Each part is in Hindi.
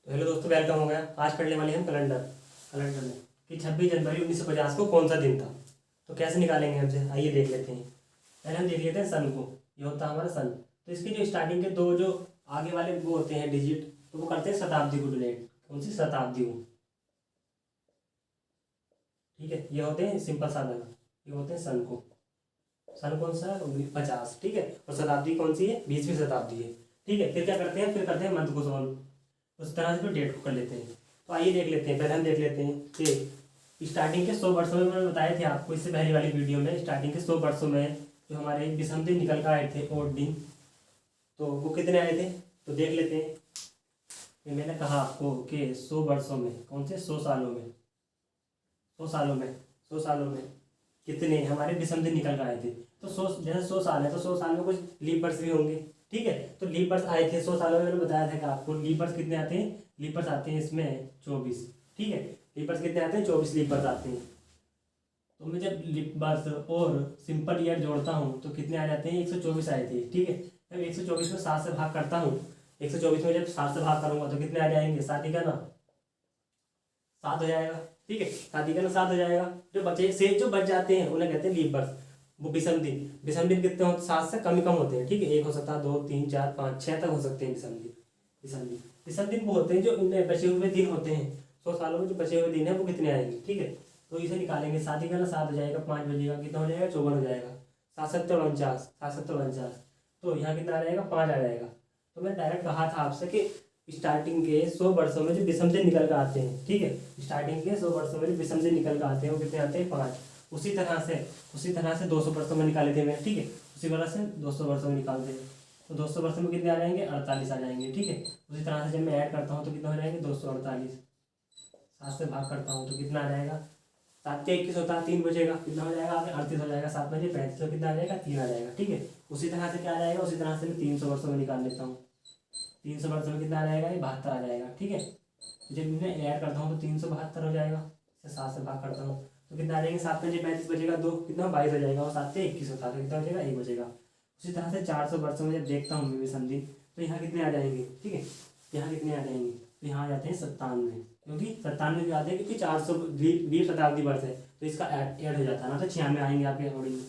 तो हेलो दोस्तों, वेलकम हो गया। आज पढ़ने वाले हम कैलेंडर में कि 26 जनवरी 1950 को कौन सा दिन था। तो कैसे निकालेंगे हमसे, आइए देख लेते हैं। पहले हम देख लेते हैं सन को। ये होता है हमारा सन। तो इसके जो स्टार्टिंग के दो जो आगे वाले वो होते हैं डिजिट, तो वो करते हैं शताब्दी को डोनेट। कौन सी शताब्दी को, ठीक है। ये होते हैं सिंपल साधन, ये होते हैं सन को। सन कौन सा है? 1950, ठीक है। और शताब्दी कौन सी है? 20वीं शताब्दी है, ठीक है। फिर क्या करते हैं, फिर करते हैं मंथ को सॉल्व। उस तरह से फिर डेट को कर लेते हैं। तो आइए देख लेते हैं। पहले हम देख लेते हैं कि स्टार्टिंग के 100 वर्षों में, मैंने बताए थे आपको इससे पहले वाली वीडियो में, स्टार्टिंग के 100 वर्षों में जो हमारे विषम दिन निकल कर आए थे, ओड दिन, तो वो कितने आए थे। तो देख लेते हैं। ये मैंने कहा आपको कि 100 वर्षों में, कौन से 100 सालों में, 100 सालों में कितने हमारे विषम दिन निकल कर आए थे। तो 100, जैसे 100 साल है तो 100 साल में कुछ लीप वर्ष भी होंगे, ठीक है। तो लीप वर्ष आए थे 100 सालों में। मैंने बताया था कि आपको लीप वर्ष कितने आते हैं। लीप वर्ष आते हैं इसमें 24, ठीक है। लीप वर्ष कितने आते हैं? 24 लीप वर्ष आते हैं। तो मैं जब लीप वर्ष और सिंपल ईयर जोड़ता हूँ तो कितने आ जाते हैं? 124 आए थे, ठीक है। जब 124 में 7 से भाग करता हूँ, 124 में जब 7 से भाग करूंगा तो कितने आ जाएंगे? 7 ही का ना 7 हो जाएगा, ठीक है। 7 ही का ना 7 हो जाएगा। जो बचे से जो बच जाते हैं उन्हें कहते हैं लीप वर्ष। वो विषम दिन, विषम दिन कितने होते? 7 से कम ही कम होते हैं, ठीक है। एक हो सकता है, 2, 3, 4, 5, 6 तक हो सकते हैं विषम दिन। विषम दिन वो होते हैं जो उनमें बचे हुए दिन होते हैं। 100 सालों में जो बचे हुए दिन है वो कितने आएंगे, ठीक है। तो इसे निकालेंगे। 7 ही का ना 7 हो जाएगा, 5 बजेगा, कितना हो जाएगा? 54 हो जाएगा। 7 7 49, 7 7 49, तो यहाँ कितना आ जाएगा? 5 आ जाएगा। तो मैं डायरेक्ट कहा था आपसे कि स्टार्टिंग के 100 वर्षों में जो विषम दिन निकल कर आते हैं, ठीक है। स्टार्टिंग के 100 वर्षों में जो विषम दिन निकल कर आते हैं वो कितने आते हैं? 5। उसी तरह से 200 वर्षों में निकाले थे मैं, ठीक है। उसी तरह से 200 वर्षों में निकालते हैं। तो 200 वर्षों में कितने आ जाएंगे? 48 आ जाएंगे, ठीक है। उसी तरह से जब मैं ऐड करता हूँ तो कितना हो जाएंगे? 248। 7 से भाग करता हूँ तो कितना आ जाएगा? 7 के 21 होता है, 3 बचेगा, कितना हो जाएगा? आगे 38 हो जाएगा। 7 बजे 35, तो कितना आ जाएगा? 3 आ जाएगा, ठीक है। उसी तरह से क्या आ जाएगा? उसी तरह से मैं 300 वर्षों में निकाल लेता हूँ। 300 वर्षों में कितना आ जाएगा? ये 72 आ जाएगा, ठीक है। जब मैं ऐड करता हूँ तो 372 हो जाएगा। इसे 7 से भाग करता हूँ तो कितना आ जाएंगे? 7 पंजे 35 बचेगा, 2 कितना? 22 हो जाएगा। और 7 से 21 होता है तो कितना बचेगा? 1 बचेगा। उसी तरह से 400 वर्षों में जब देखता हूँ मैं विषम दिन, तो यहाँ कितने आ जाएंगे, ठीक है। यहाँ कितने आ जाएंगे? तो यहाँ आ जाते हैं 97, क्योंकि 97 भी आते हैं क्योंकि 400 20 शताब्दी वर्ष है तो इसका ऐड हो जाता है ना। तो 96 आएंगे आपके अकॉर्डिंग,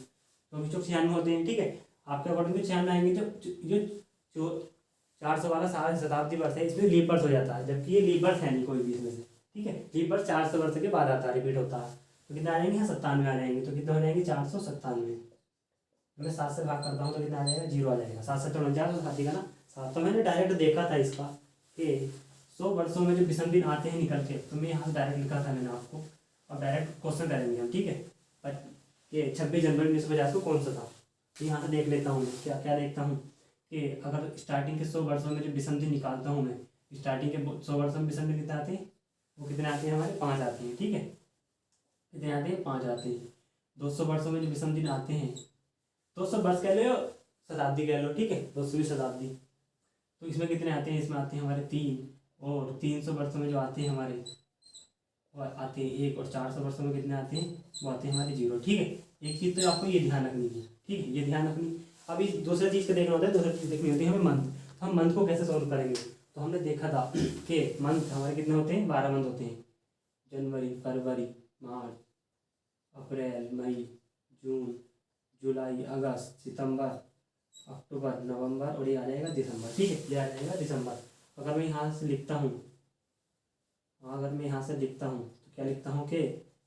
क्योंकि जो 96 होते हैं, ठीक है। आपके अकॉर्डिंग तो 96 आएंगे। जो जो 400 वाला सारा शताब्दी वर्ष है इसमें लीप वर्ष हो जाता है, जबकि ये लीप वर्ष है नहीं कोई भी इसमें से, ठीक है। लीप वर्ष 400 वर्ष के बाद आता है, रिपीट होता है। तो कितना आ जाएंगे? यहाँ 97 आ जाएंगे। तो कितना हो जाएंगे? 497। मैं 7 से भाग करता हूँ तो कितना आ जाएगा? 0 आ जाएगा। 7 7 49 तो 7 का ना 7। तो मैंने डायरेक्ट देखा था इसका कि 100 वर्षों में जो विषम दिन आते हैं निकल के, तो मैं यहाँ से डायरेक्ट लिखा था मैंने आपको। और डायरेक्ट क्वेश्चन करेंगे हम, ठीक है। पर ये 26 जनवरी 1950 को कौन सा था। तो यहाँ से देख लेता हूँ, क्या क्या देखता हूँ कि अगर स्टार्टिंग के 100 वर्षों में जो विषम दिन निकालता हूँ मैं, स्टार्टिंग के 100 वर्षों में विषम दिन कितने आते हैं? वो कितने आते हैं हमारे? 5 आते हैं, ठीक है। कितने आते हैं? 5 आते हैं। 200 वर्षों में जो विषम दिन आते हैं, 200 वर्ष कह लो, शताब्दी कह लो, ठीक है, 200वीं शताब्दी। तो इसमें कितने आते हैं? इसमें आते हैं हमारे 3। और 300 वर्षों में जो आते हैं हमारे वो आते हैं 1। और 400 वर्षों में कितने आते हैं? वो आते हैं हमारे 0, ठीक है। एक चीज़ तो आपको ये ध्यान रखनी है, ठीक है, ये ध्यान रखनी। अभी दूसरी चीज़ का देखना होता है, दूसरी चीज़ देखनी होती है हमें मंथ। तो हम मंथ को कैसे सॉल्व करेंगे? तो हमने देखा था कि मंथ हमारे कितने होते हैं? 12 मंथ होते हैं। जनवरी, फरवरी, मार्च, अप्रैल, मई, जून, जुलाई, अगस्त, सितंबर, अक्टूबर, नवंबर, और ये आ जाएगा दिसंबर, ठीक है। ये आ जाएगा दिसंबर। अगर मैं यहाँ से लिखता हूँ, तो क्या लिखता हूँ कि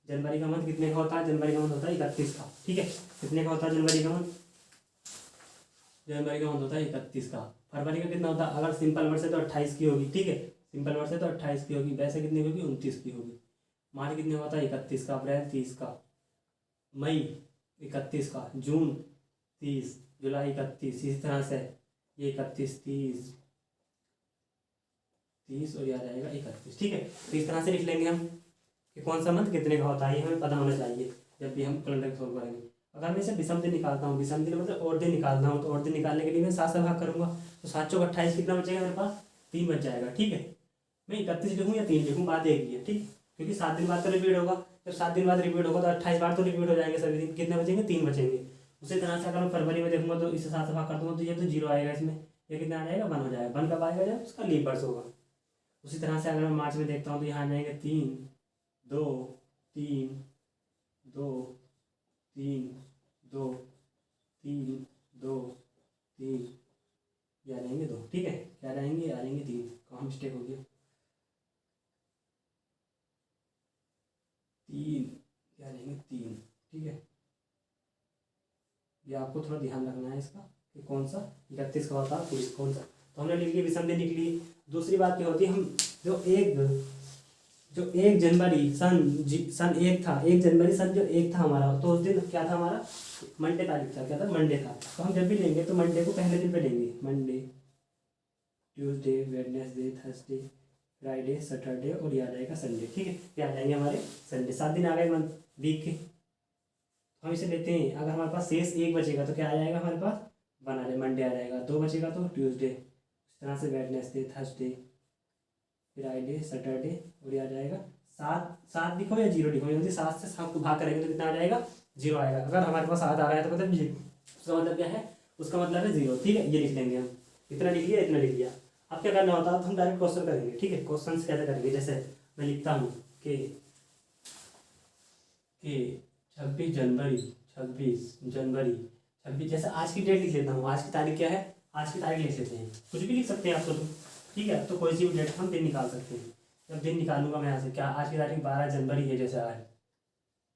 जनवरी का मंथ कितने का होता है? जनवरी का मंथ होता है 31 का, ठीक है। कितने का होता है जनवरी का मंथ? जनवरी का मंथ होता है 31 का। फरवरी का कितना होता है? अगर सिंपल वर्ष है तो 28 की होगी, ठीक है। सिंपल वर्ष है तो 28 की होगी। वैसे कितनी होगी? 29 की होगी। मार्च कितने होता है? 31 का। अप्रैल 30 का। मई 31 का। जून 30, जुलाई 31, इसी तरह से ये 31, 30, 30 और ये आ जाएगा 31, ठीक है। तो इस तरह से लिख लेंगे हम कि कौन सा मंथ कितने का होता है। ये हमें पता होना चाहिए जब भी हम कैलेंडर सोल्व करेंगे। अगर मैं इसे विषम दिन निकालता हूँ, विषम दिन मतलब और दिन निकालता हूँ, तो और दिन निकालने के लिए मैं 7 से भाग करूँगा। तो 7 चौक 28, कितना बचेगा मेरे पास? 3 बच जाएगा, ठीक है। मैं 31 लिखूँ या 3 लिखूँ, बात एक ही है, ठीक। क्योंकि 7 दिन बाद तो रिपीट होगा। जब 7 दिन बाद रिपीट होगा तो 28 बार तो रिपीट हो जाएंगे सभी दिन। कितने बचेंगे? 3 बचेंगे। उसी तरह से अगर मैं फरवरी में देखूंगा तो इसे 7 से भाग कर दूंगा तो ये तो 0 आएगा इसमें। ये कितना आ जाएगा? 1 हो जाएगा। 1 कब आएगा? जब उसका लीप वर्ष होगा। उसी तरह से अगर मैं मार्च में देखता हूँ तो यहाँ आ जाएंगे 3 2 3 2 3 2 3 2 3, ये आ जाएंगे 2, ठीक है। क्या आ जाएंगे? आ जाएंगे 3, कहाँ मिस्टेक हो गया, 3, क्या आ जाएंगे 3, ठीक है। ये आपको थोड़ा ध्यान रखना है इसका कि कौन सा 31 का होता है, 20 कौन सा। तो हमने लिख लिया, विषमदि निकली। दूसरी बात क्या होती है, हम जो 1 जनवरी सन 1 था, 1 जनवरी सन जो 1 था हमारा, तो उस दिन क्या था हमारा? मंडे तारीख था। क्या था? मंडे था। तो हम जब भी लेंगे तो मंडे को पहले दिन पे लेंगे। Monday, Tuesday, Wednesday, Thursday, Friday, Saturday और ये आ जाएगा संडे, ठीक है। ये आ जाएंगे हमारे संडे। 7 दिन आ गए मंथ वीक के। हम इसे लेते हैं, अगर हमारे पास शेष 1 बचेगा तो क्या आ जाएगा हमारे पास? 1 आ जाएगा, मंडे आ जाएगा। 2 बचेगा तो ट्यूसडे, इस तरह से वेडनेसडे, थर्सडे, फ्राइडे, सैटरडे और ये आ जाएगा 7। 7 लिखो या 0 लिखो, यदि 7 से 7 को भाग करेंगे तो कितना आ जाएगा? 0 आएगा। अगर हमारे पास 7 आ रहा है तो मतलब उसका मतलब क्या है? उसका मतलब है 0, ठीक है। ये लिख लेंगे हम, इतना लिख लिया, इतना लिख लिया। अब क्या करना होता है, तो हम डायरेक्ट क्वेश्चन करेंगे, ठीक है। क्वेश्चन कैसे करेंगे? जैसे मैं लिखता हूँ कि 26 जनवरी, 26 जैसे आज की डेट लिख लेता हूँ। आज की तारीख क्या है? आज की तारीख लिख लेते हैं, कुछ भी लिख सकते हैं आपको तो, ठीक है। तो कोई सी भी डेट हम दिन निकाल सकते हैं। जब दिन निकालूंगा मैं यहाँ से, क्या आज की तारीख 12 जनवरी है, जैसे आज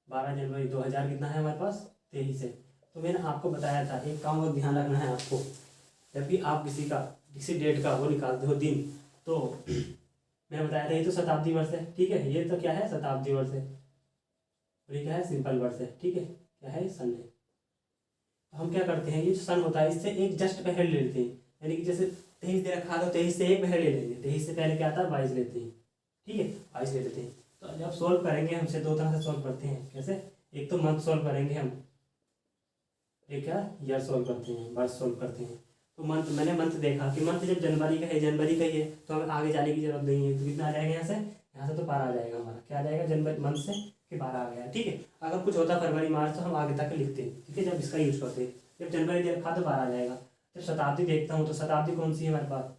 12 जनवरी 2000 कितना है हमारे पास? 23 है। तो मैंने आपको बताया था, एक काम और ध्यान रखना है आपको, जब भी आप किसी डेट का वो निकालते हो दिन, तो मैंने बताया था ये तो शताब्दी वर्ष है, ठीक है। ये तो क्या है? शताब्दी वर्ष है। और ये क्या है? सिंपल वर्ष है, ठीक है। क्या है? सन है। तो हम क्या करते हैं, ये जो सन होता है इससे एक जस्ट पहले ले लेते हैं, यानी कि जैसे 23 दे रखा तो 23 से एक पहले ले लेंगे। 23 से पहले क्या आता है? 22 लेते हैं, ठीक है। 22 ले लेते हैं। तो जब सॉल्व करेंगे, हमसे 2 तरह से सॉल्व करते हैं। कैसे? एक तो मंथ सॉल्व करेंगे हम, एक क्या? ईयर सॉल्व करते हैं, वर्ष सॉल्व करते हैं। तो मंथ, मैंने मंथ देखा कि मंथ जब जनवरी का है, जनवरी का ही है, तो हमें आगे जाने की जरूरत नहीं है। तो कितना आ जाएगा यहाँ से? यहाँ से तो 12 आ जाएगा हमारा। क्या आ जाएगा? जनवरी मंथ से कि 12 आ गया, ठीक है। अगर कुछ होता फरवरी मार्च तो हम आगे तक लिखते हैं, ठीक है, जब इसका यूज करते हैं। जब जनवरी देखा तो 12 आ जाएगा। जब शताब्दी देखता हूँ तो शताब्दी कौन सी है हमारे पास?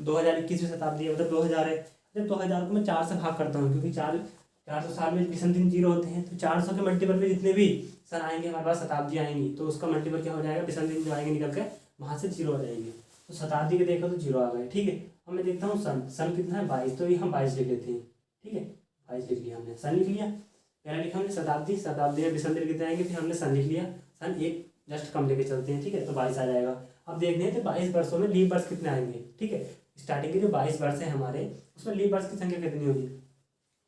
2021 में शताब्दी है, मतलब 2000 है। जब 2000 को मैं 4 से भाग करता हूँ, क्योंकि 400 साल में विषम दिन 0 होते हैं, तो 400 के मल्टीपल में जितने भी सन आएंगे हमारे पास, शताब्दी आएंगी, तो उसका मल्टीपल क्या हो जाएगा? विषम दिन जो आएंगे निकल के वहाँ से 0 हो जाएंगे। तो शताब्दी के देखो तो 0 आ गए, ठीक है। अब मैं देखता हूँ सन कितना है? 22, तो ये हम 22 लिख लेते हैं, ठीक है। 22 लिख लिया हमने, सन लिख लिया। पहला लिखा हमने शताब्दी में विषम दिन कितने आएंगे, फिर हमने सन लिख लिया। सन एक जस्ट कम लेके चलते हैं, ठीक है, तो 22 आ जाएगा। अब देखते हैं तो 22 वर्षों में लीप वर्ष कितने आएंगे, ठीक है। स्टार्टिंग के जो 22 वर्ष है हमारे, उसमें लीप वर्ष की संख्या कितनी होगी?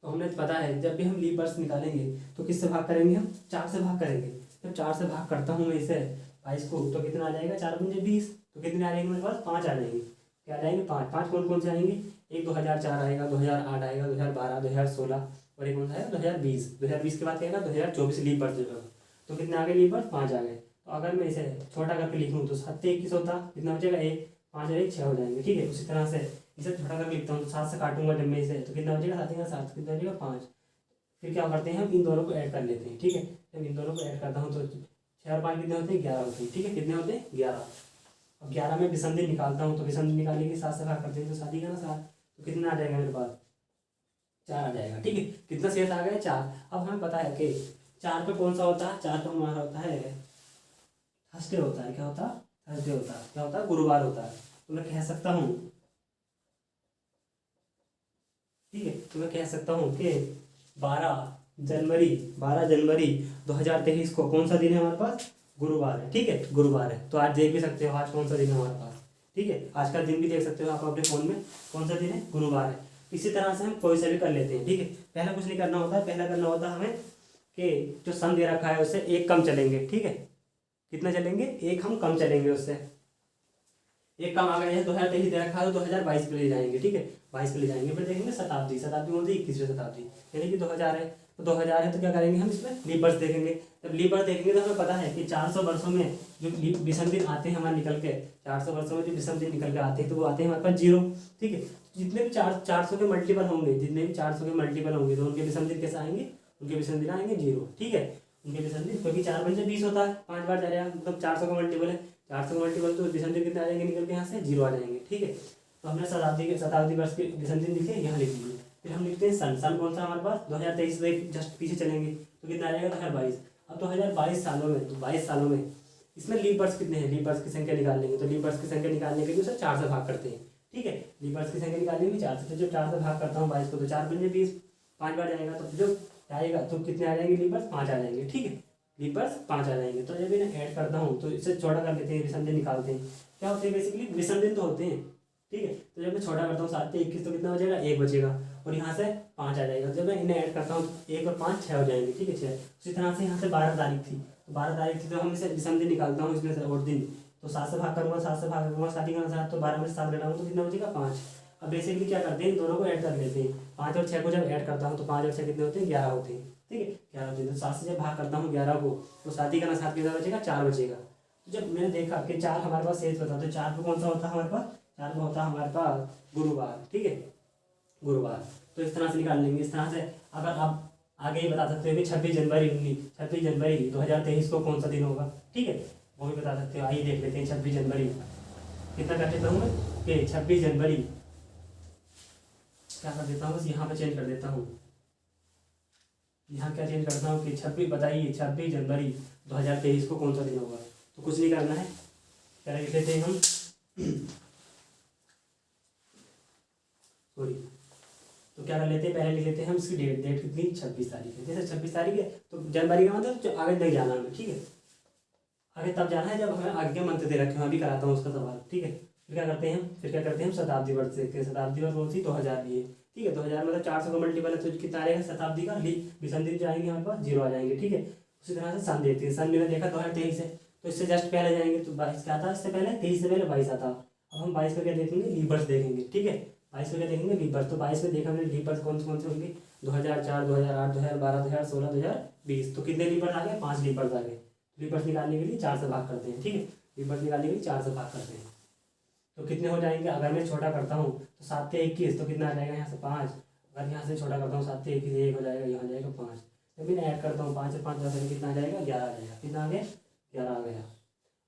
तो हमें पता है, जब भी हम लीप वर्ष निकालेंगे तो किससे भाग करेंगे? हम 4 से भाग करेंगे। जब 4 से भाग करता हूँ मैं इसे 22 को, तो कितना आ जाएगा? 4 पंजे 20, तो कितने आ जाएंगे मेरे पास? 5 आ जाएंगे। क्या आ जाएंगे? 5। 5 कौन कौन से आएंगे? एक 2004 आएगा, 2008 आएगा, 2012, 2016 और एक कौन सा है? 2020। 2020 के बाद क्या आएगा? 2024 लीप वर्ष जो है। तो कितने आ गए लीप वर्ष? 5 आ गए। तो अगर मैं इसे छोटा करके लिखूँ तो 7 से 21 होता, कितना बचेगा? 1, 5 और 1 6 हो जाएंगे, ठीक है। उसी तरह से इसे छोटा करके लिखता हूँ तो 7 से काटूंगा जब मैं इसे, तो कितना बचेगा? 7 का 7, कितना बचेगा? 5। फिर क्या करते हैं, हम इन दोनों को ऐड कर लेते हैं, ठीक है। जब इन दोनों को ऐड करता हूँ तो 6 और 5 कितने होते हैं? 11 होते हैं, ठीक है। कितने होते हैं? 11। अब 11 में विषम दिन निकालता हूँ, तो विषम दिन निकालने के 7 से भाग करते हैं, तो 7 ही का ना 7, तो कितना आ जाएगा मेरे पास? 4 आ जाएगा, ठीक है। कितना शेष आ गया? 4। अब हमें पता है कि 4 पे कौन सा होता है? 4 पे हमारा होता है थर्सडे होता है। क्या होता है? थर्सडे होता है। क्या होता है? गुरुवार होता है। तो मैं कह सकता हूँ, ठीक है, तो मैं कह सकता हूँ कि 12 जनवरी 2023 को कौन सा दिन है हमारे पास? गुरुवार है, ठीक है, गुरुवार है। तो आज देख भी सकते हो आज कौन सा दिन है हमारे पास, ठीक है। आज का दिन भी देख सकते हो आप अपने फ़ोन में, कौन सा दिन है? गुरुवार है। इसी तरह से हम कोई सा भी कर लेते हैं, ठीक है। पहला कुछ नहीं करना होता है, पहला करना होता है हमें कि जो सन दे रखा है उससे एक कम चलेंगे, ठीक है। कितना चलेंगे? एक हम कम चलेंगे उससे। एक कम आ गया है, 2023 दे रखा है तो 2022 पे ले जाएंगे, ठीक है, 22 पे ले जाएंगे। फिर देखेंगे शताब्दी, शताब्दी बोलते 21वीं शताब्दी, यानी कि 2000 है, तो 2000 है तो क्या करेंगे हम इसमें? लीप वर्ष देखेंगे। जब लीप वर्ष देखेंगे तो हमें पता है कि 400 वर्षों में जो विषम दिन आते हैं हमारे निकल के, 400 वर्षों में जो विषम दिन निकल के आते हैं तो वो आते हैं हमारे पास 0, ठीक है। जितने भी 400 के मल्टीपल होंगे, जितने भी 400 के मल्टीपल होंगे तो उनके विषम दिन कैसे आएंगे? उनके विषम दिन आएंगे 0, ठीक है। उनके विषम दिन, क्योंकि 4 पंजे 20 होता है, 5 बार जा रहा है, मतलब 400 का मल्टीपल है, 400 का मल्टीपल, तो विषम दिन कितने आ जाएंगे निकल के? यहाँ से 0 आ जाएंगे, ठीक है। तो हमने शताब्दी वर्ष के विषम दिन लिखे, यहाँ लिख दिए। फिर हम लिखते हैं सन। सन कौन सा हमारे पास 2023 से जस्ट पीछे चलेंगे तो कितना आ जाएगा 2022। अब 2022 सालों में, तो 22 सालों में इसमें लीप वर्ष कितने हैं, लीप वर्ष की संख्या निकाल लेंगे। तो लीप वर्ष की संख्या निकालने के लिए उसे 4 से भाग करते हैं, ठीक है। लीप वर्ष की संख्या निकालने के लिए 4 से, तो जब 4 से भाग करता हूँ 22 को, तो 4 पंजे 20, 5 बार जाएगा तो जो आएगा तो कितने आ जाएंगे लीप वर्ष, 5 आ जाएंगे, ठीक है। लीप वर्ष 5 आ जाएंगे। तो जब इन्हें ऐड करता हूँ तो इसे छोटा कर लेते हैं, विषम दिन निकालते हैं। क्या होते हैं बेसिकली विषम दिन तो होते हैं, ठीक है। तो जब मैं छोटा करता हूँ 7 से 21 तो कितना बचेगा, 1 बचेगा, और यहाँ से 5 आ जाएगा। जब मैं इन्हें ऐड करता हूँ तो 1 और 5 6 हो जाएंगे, ठीक है 6। उसी तरह से यहाँ से 12 तारीख थी, तो 12 तारीख थी तो हम इसे विषम दिन निकालता हूँ इसमें से, और दिन तो 7 से भाग करूँगा, 7 से भाग करूँगा, स्टार्टिंग का 7, तो 12 में से 7 घटाऊँ तो कितना बचेगा 5। अब बेसिकली क्या करते हैं, दोनों को ऐड कर लेते हैं। 5 और 6 को जब ऐड करता हूँ तो 5 और 6 कितने होते हैं, 11 होते हैं, ठीक है 11 होते हैं। तो 7 से जब भाग करता हूँ 11 को, तो 7 ही का 7 कितना बचेगा, 4 बचेगा। तो जब मैंने देखा कि 4 हमारे पास शेष बता, तो 4 को कौन सा होता है हमारे पास, 4 को होता है हमारे पास गुरुवार, ठीक है गुरुवार। तो इस तरह से निकाल लेंगे। इस तरह से अगर आप आगे ही बता सकते हो कि 26 जनवरी 2023 को कौन सा दिन होगा, ठीक है वो भी बता सकते हो। आइए देख लेते हैं 26 जनवरी कितना कर देता हूँ मैं कि 26 जनवरी क्या कर देता हूँ, बस यहाँ पे चेंज कर देता हूँ। यहाँ क्या चेंज करता हूँ कि 26, बताइए 26 जनवरी 2023 को कौन सा दिन होगा। तो कुछ नहीं करना है, क्या लिख लेते हैं हम सॉरी, तो क्या कर लेते हैं, पहले लिख लेते हैं हम इसकी डेट कितनी 26 तारीख है। जैसे 26 तारीख है तो जनवरी का मतलब आगे नहीं जाना हमें, ठीक है आगे तब जाना है जब हमें आगे के मंथ दे रखे हैं। अभी कराता हूँ उसका सवाल, ठीक है। फिर क्या करते हैं हम शताब्दी वर्ष देखते हैं। शताब्दी वर्ष कौन सी 2000 लिए, ठीक है 2000 मतलब 400 का मल्टीपल है तो कितना आएगा शताब्दी का, विषम दिन जो आएंगे हमारे पास 0 आ जाएंगे, ठीक है। उसी तरह से सन देखते हैं। सन मैंने देखा 2023 है तो इससे जस्ट पहले जाएंगे तो 22 क्या आता, इससे पहले 23 से पहले 22 आता। अब हम 22 में क्या देखेंगे, लीप वर्ष देखेंगे, ठीक है 22 में क्या देखेंगे, लीप वर्ष। तो 22 में देखा हमने लीप वर्ष कौन से होंगे, 2004, 2008, 2012, 2016, 2020। तो कितने लीप वर्ष आ गए, 5 लीप वर्ष आ गए। लीप वर्ष निकालने के लिए 4 से भाग करते हैं, ठीक है लीप वर्ष निकालने के लिए 4 से भाग करते हैं। तो कितने हो जाएंगे, अगर मैं छोटा करता हूँ तो 7 से 21 तो कितना आ जाएगा यहाँ से 5। अगर यहाँ से छोटा करता हूँ 7 से 21 1 हो जाएगा, यहाँ जाएगा 5। जब मैं ऐड करता हूँ 5 से 5 10 कितना आ जाएगा 11 आ जाएगा। कितना आ गया 11 आ गया।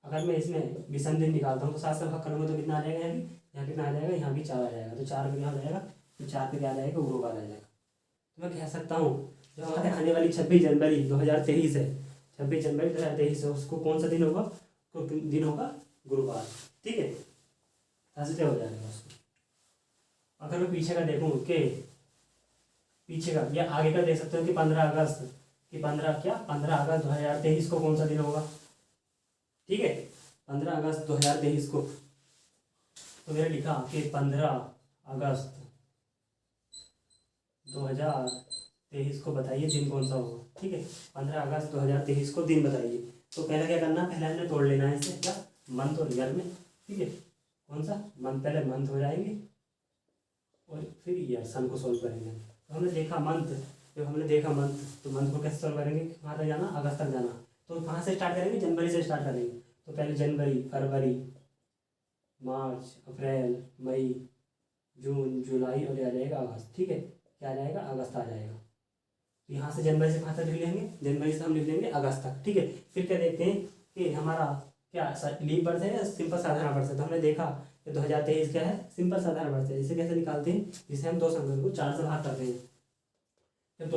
अगर मैं इसमें विषम दिन निकालता हूँ तो 7 से भाग करूँगा तो कितना आ जाएगा, यहाँ कितना आ जाएगा, यहाँ भी 4 आ जाएगा। तो 4 पे क्या हो जाएगा, तो 4 पे क्या आ जाएगा, गुरुवार आ जाएगा। तो मैं कह सकता हूँ जो हमारे आने वाली 26 जनवरी 2023 है, 26 जनवरी 2023 है उसको कौन सा दिन होगा, दिन होगा गुरुवार, ठीक है ऐसे हो जाएगा उसको। अगर मैं पीछे का देखूँ कि पीछे का या आगे का देख सकते हो कि 15 अगस्त कि 15 अगस्त 2023 को कौन सा दिन होगा, ठीक है 15 अगस्त 2023 को। तो मैंने लिखा कि 15 अगस्त 2023 को बताइए दिन कौन सा होगा, ठीक है 15 अगस्त 2023 को दिन बताइए। तो पहले क्या करना है, पहले हमने तोड़ लेना है इसे क्या मंथ और ईयर में, ठीक है कौन सा मंथ, पहले मंथ हो जाएंगे और फिर ईयर सन को सोल्व करेंगे। तो हमने देखा मंथ, जब हमने देखा मंथ तो मंथ को कैसे सोल्व करेंगे, कहाँ तक जाना, अगस्त तक जाना। तो कहाँ से स्टार्ट करेंगे, जनवरी से स्टार्ट करेंगे। तो पहले जनवरी, फरवरी, मार्च, अप्रैल, मई, जून, जुलाई और आ जाएगा अगस्त, ठीक है क्या आ जाएगा, अगस्त आ जाएगा। तो यहाँ से जनवरी से कहाँ तक लिख लेंगे, जनवरी से हम लिख लेंगे अगस्त तक, ठीक है। फिर क्या देखते हैं कि हमारा क्या लीप वर्ष है या सिंपल साधारण वर्ष है। तो हमने देखा कि 2023 क्या है, सिंपल साधारण वर्ष है। इसे कैसे निकालते हैं, जिसे हम 2 संख्या को 4 से भाग करते हैं। जब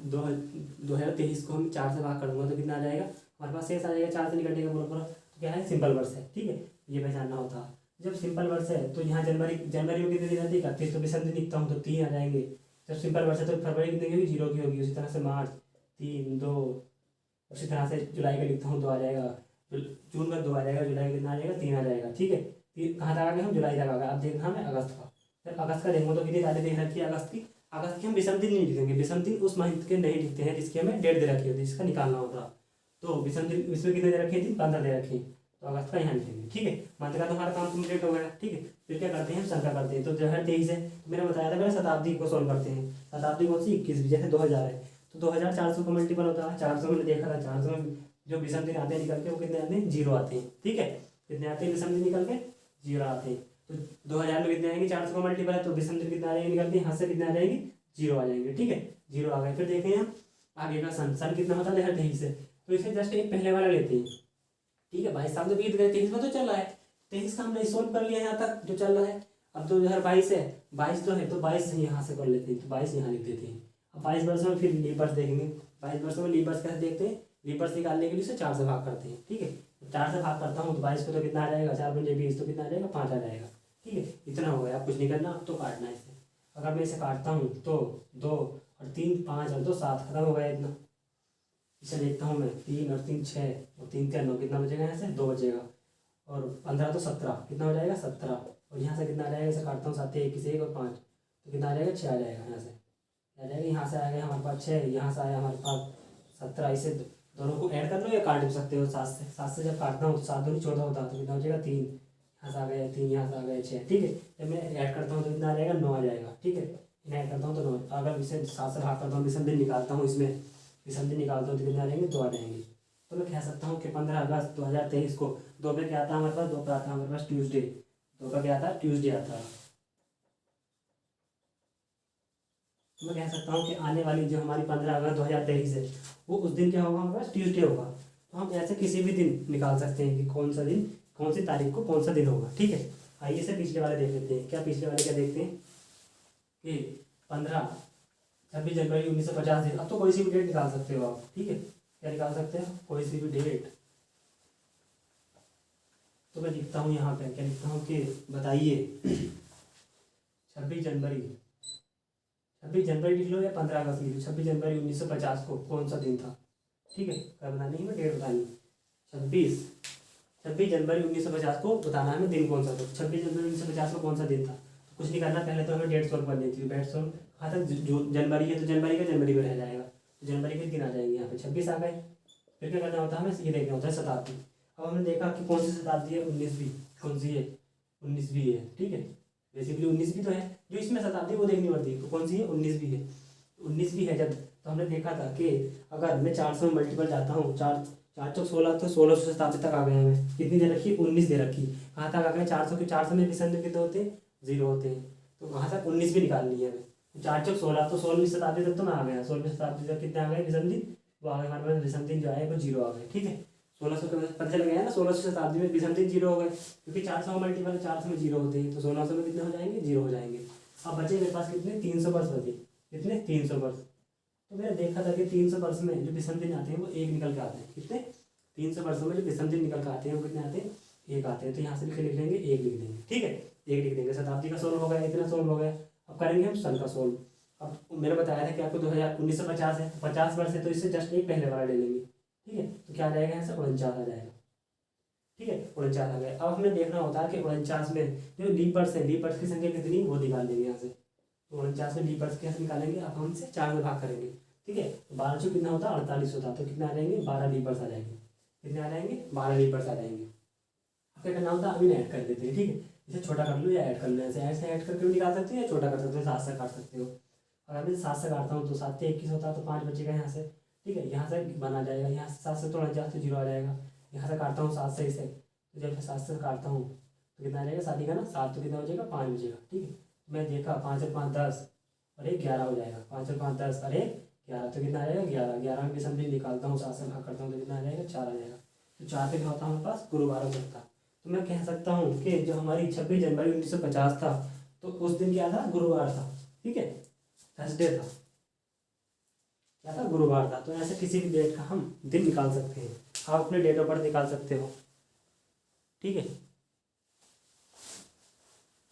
2023 को हम 4 से भाग कर दूंगा तो कितना आ जाएगा, हमारे पास शेष आ जाएगा 4 से निकलने का पूरा। तो क्या है, सिंपल वर्ष है, ठीक है ये पहचानना होता है। जब सिंपल वर्ष है तो यहाँ जनवरी में कितने दिन आती है, 31 तो विषम दिन लिखता हूँ तो 3 आ जाएंगे। जब सिंपल वर्ष है तो फरवरी कितने की होगी, 0 की होगी। उसी तरह से मार्च 3 2, उसी तरह से जुलाई का लिखता हूँ 2 आ जाएगा, जून का 2 आ जाएगा, जुलाई का कितना आ जाएगा 3 आ जाएगा, ठीक है। कहाँ तक आ गए हम, जुलाई तक आ गए। अब देखना हमें अगस्त का। जब अगस्त का देखूँगा तो कितनी तारीख देख रखी है अगस्त की, अगस्त की हम विषम दिन नहीं लिखेंगे, विषम दिन उस मंथ के नहीं लिखते हैं जिसकी हमें डेट दे रखी होती है, जिसका निकालना होता। तो विषम दिन इसमें कितने दे रखे हैं, दिन 15 दे रखे हैं, तो अगस्त का यहाँ लिखेंगे, ठीक है। मंथ का तो हमारा काम कंप्लीट हो गया, ठीक है। फिर क्या करते हैं, हम संख्या करते हैं। तो 2023 है तो मैंने बताया था, पहले शताब्दी को सॉल्व करते हैं। शताब्दी कौन सी 21, जैसे 2000 है तो 2000 400 का मल्टीपल होता है। 400 मैंने देखा था, 400 में जो विषम दिन आते हैं निकल के वो कितने आते हैं, 0 आते हैं, ठीक है कितने आते हैं विषम दिन निकल के 0 आते हैं। तो 2000 में कितने आएंगे, 400 का मल्टीपल है तो विषम दिन कितने आ जाएंगे निकल के, यहाँ से कितने आ जाएंगे 0 आ जाएंगे, ठीक है 0 आ गए। फिर देखें हम आगे का सन कितना होता है 2023 से, तो इसे जस्ट एक पहले वाला लेते हैं, ठीक है 22 साल तो बीत गए, 23 में तो चल रहा है, 23 का हमने सोल्व कर लिया यहाँ तक जो चल रहा है। अब 2022 है, 22 तो है, तो 22 यहाँ से कर लेते हैं, तो 22 यहाँ लिख देते हैं। अब 22 वर्षों में फिर लीप वर्ष देखेंगे। 22 वर्षों में लीप वर्ष कैसे देखते हैं, लीप वर्ष निकालने के लिए उसे 4 से भाग करते हैं। ठीक है, तो 4 से भाग करता हूँ तो 22 को तो कितना आ जाएगा, 4×20 तो कितना आ जाएगा, 5 आ जाएगा। ठीक है, इतना हो गया, अब कुछ नहीं करना, अब तो काटना है इसे। अगर मैं इसे काटता हूँ तो 2 और 3 5 और 2 7, खत्म हो गया इतना। इसे देखता हूँ मैं, 3 और 3 6 और 3 3 9, कितना बचेगा यहाँ से, 2 बचेगा। और 15 तो 17, कितना हो जाएगा, 17। और यहाँ से कितना आ जाएगा, इसे काटता हूँ 7 1 से 1 और 5, तो कितना आ जाएगा, 6 आ जाएगा। यहाँ से आ जाएगा, यहाँ से आ गया हमारे पास 6, यहाँ से आया हमारे पास 17। इसे दोनों को ऐड कर लो या काट भी सकते हो 7 से जब काटता हूँ तो 7 दूनी 14 होता है, तो कितना हो जाएगा, 3, यहाँ से आ गया 3, यहाँ से आ गया 6। ठीक है, जब मैं ऐड करता हूँ तो कितना आ जाएगा, 9 आ जाएगा। ठीक है, इन्हें ऐड करता हूँ तो 9। अगर इसे 7 से भाग करता हूँ, विषम दिन निकालता हूँ, इसमें विषम दिन निकालता हूँ तो कितने आ जाएंगे, 2 आ जाएंगे। तो मैं कह सकता हूँ कि 15 अगस्त 2023 को 2 पे क्या आता है हमारे पास, 2 पे आता है हमारे पास ट्यूसडे। 2 पे क्या आता है, ट्यूसडे आता है। तो मैं कह सकता हूँ कि आने वाली जो हमारी 15 अगस्त 2023 है, वो उस दिन क्या होगा, हमारे पास ट्यूसडे होगा। तो हम ऐसे किसी भी दिन निकाल सकते हैं कि कौन सा दिन, कौन सी तारीख को कौन सा दिन होगा। ठीक है, आइए से पिछले वाले देख लेते हैं। क्या पिछले वाले क्या देखते हैं कि 26 जनवरी 1950 दिन। अब तो कोई सी भी डेट निकाल सकते हो आप। ठीक है, क्या निकाल सकते हैं, कोई सी भी डेट। तो मैं लिखता हूँ यहाँ पे, क्या लिखता हूँ कि बताइए 26 जनवरी, 26 जनवरी लिख लो या 15 अगस्त लिख लो, 26 जनवरी 1950 को कौन सा दिन था। ठीक है, क्या बतानी है, मैं डेट बतानी। 26 जनवरी 1950 को बताना है, मैं दिन कौन सा था। 26 जनवरी 1950 को कौन सा दिन था, तो कुछ नहीं करना, पहले तो हमें डेट सोल्व कर लेती है। डेट सोल्व कहाँ तक, जो जनवरी है तो जनवरी का जनवरी में रह जाएगा, तो जनवरी के दिन आ जाएंगे यहाँ पे, 26 आ गए। फिर क्या करना होता है, हमें ये देखना होता है शताब्दी। अब हमने देखा कि कौन सी शताब्दी है, 19वीं। कौन सी है, 19वीं है। ठीक है, बेसिकली 19वीं तो है, जो इसमें शताब्दी वो देखनी पड़ती है, तो कौन सी है, 19वीं है। 19वीं है जब, तो हमने देखा था कि अगर मैं 4 से मल्टीपल जाता हूँ, 4 4 चौक 16, तो 1600 शताब्दी तक आ गए हमें। कितनी दे रखी, 19 दे रखी। कहाँ तक आ गए, 400 के 400 में विषम कितने होते हैं, 0 होते हैं। तो कहाँ तक, 19 भी निकालनी है हमें। 4 चौक 16, तो 16वीं शताब्दी तक तो मैं आ गया। 16वीं शताब्दी तक कितने आ गए विषम दिन, वो आ गए हमारे पास, विषम दिन जो है वो 0 आ गए। ठीक है, 1600 के पता चल गया ना, 1600 शताब्दी में विषम दिन 0 हो गए, क्योंकि 400 मल्टीपल 400 में 0 होते हैं, तो 1600 में कितने हो जाएंगे, 0 हो जाएंगे। अब बचे मेरे पास कितने, 300 वर्ष बचे। कितने, 300 वर्ष। तो मैंने देखा था कि 300 वर्ष में जो विषम दिन आते हैं वो 1 निकल के आते हैं। कितने, 300 वर्षों में जो विषम दिन निकल के आते हैं वो कितने आते हैं, 1 आते हैं। तो यहाँ से लिख लेंगे 1 लिख देंगे। ठीक है, 1 लिख देंगे। शताब्दी का सोल्व हो गया, इतना सोल्व हो गया। अब करेंगे हम सन का सोल्व। अब मैंने बताया था कि आपको 1950 है, 50 वर्ष है, तो इससे जस्ट एक पहले वाला ले लेंगे। ठीक है, तो क्या आ जाएगा, यहाँ से 49 आ जाएगा। ठीक है, 49 आ गया। अब हमें देखना होता है कि 49 में जो लीप वर्ष है, लीप वर्ष की संख्या कितनी, वो निकाल लेंगे यहाँ से। तो 49 में लीप वर्ष कैसे निकालेंगे, अब हम इसे 4 में भाग करेंगे। ठीक है, तो 12 से कितना होता है, 48 होता है, तो कितने आ जाएंगे, 12 लीप वर्ष आ जाएंगे। कितने आ जाएंगे, 12 लीप वर्ष आ जाएंगे। अब क्या करना होता है, अभी ऐड कर देते हैं। ठीक है, इसे छोटा कर लो या ऐड कर लो, ऐसे ऐड करके भी निकाल सकते हो या छोटा कर सकते हो, 7 से काट सकते हो। अगर मैं 7 से काटता हूँ तो 7 से 21 होता है, तो 5 बचेगा यहाँ से। ठीक है, यहाँ से बना जाएगा, यहाँ से 7 से तोड़ा जाए तो 0 आ जाएगा। यहाँ से काटता हूँ 7 से इसे, तो जब मैं 7 से काटता हूँ तो कितना आ जाएगा, शादी का ना 7, तो कितना हो जाएगा, 5 बचेगा। ठीक है, मैं देखा 5 और 5 10 और 1 11 हो जाएगा। 5 और 5 10 और 1 11, तो कितना आ जाएगा, 11। 11 में विषम दिन निकालता हूँ, 7 से भाग करता हूँ तो कितना आ जाएगा, 4 आ जाएगा। तो 4 पे क्या होता है हमारे पास, गुरुवार हो सकता है। तो मैं कह सकता हूँ कि जो हमारी 26 जनवरी 1950 था, तो उस दिन क्या था, गुरुवार था। ठीक है, थर्सडे था, क्या था, गुरुवार था। तो ऐसे किसी भी डेट का हम दिन निकाल सकते हैं। आप अपने डेट ऑफ बर्थ निकाल सकते हो। ठीक है,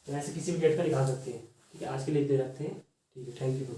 तो ऐसे किसी भी डेट का निकाल सकते हैं। ठीक है, आज के लिए इतने रखते हैं। ठीक है, थैंक यू।